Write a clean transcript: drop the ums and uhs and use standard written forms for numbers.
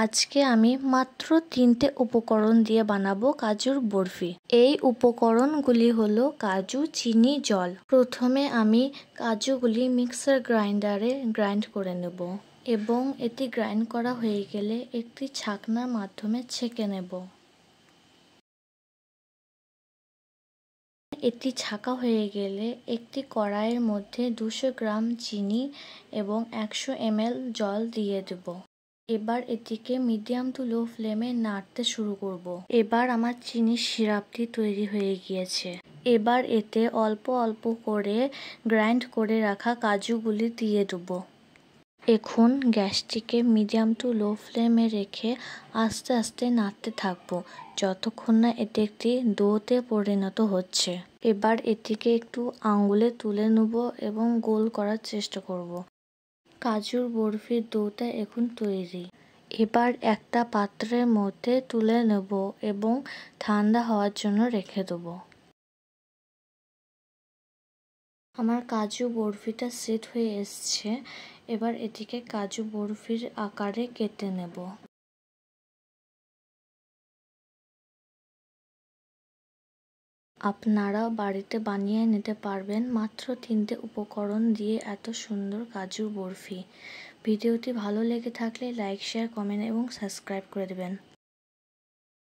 আজকে আমি মাত্র 3টে উপকরণ দিয়ে বানাবো কাজুর বরফি। এই উপকরণগুলি হলো কাজু, চিনি, জল। প্রথমে আমি কাজুগুলি মিক্সার গ্রাইন্ডারে গ্রাইন্ড করে নেব এবং এটি গ্রাইন্ড করা হয়ে গেলে একটি ছাকনার মাধ্যমে ছেঁকে নেব। এটি ছাকা হয়ে গেলে একটি কড়াইয়ের মধ্যে 200 গ্রাম চিনি এবং 100 ml জল দিয়ে দেব। এবার এটিকে মিডিয়াম টু লো ফ্লেমে নাড়তে শুরু করব। এবার আমার চিনির সিরাপটি তৈরি হয়ে গিয়েছে। এবার এতে অল্প অল্প করে গ্রাইন্ড করে রাখা কাজুগুলি দিয়ে দেব। এখন গ্যাসটিকে মিডিয়াম টু লো ফ্লেমে রেখে আস্তে আস্তে নাড়তে থাকবো যতক্ষণ না এটি একটি ডোতে পরিণত হচ্ছে। এবার এটিকে একটু আঙ্গুলে তুলে নেব এবং গোল করার চেষ্টা করব। কাজুর বরফির ডোটা এখন তৈরি। এবার একটা পাত্রের মধ্যে তুলে নেব এবং ঠান্ডা হওয়ার জন্য রেখে দেব। আমার কাজু বরফিটা সেট হয়ে এসছে। এবার এটিকে কাজু বরফির আকারে কেটে নেব। আপনারা বাড়িতে বানিয়ে নিতে পারবেন মাত্র 3টে উপকরণ দিয়ে এত সুন্দর কাজু বরফি। ভিডিওটি ভালো লেগে থাকলে লাইক, শেয়ার, কমেন্ট এবং সাবস্ক্রাইব করে দেবেন।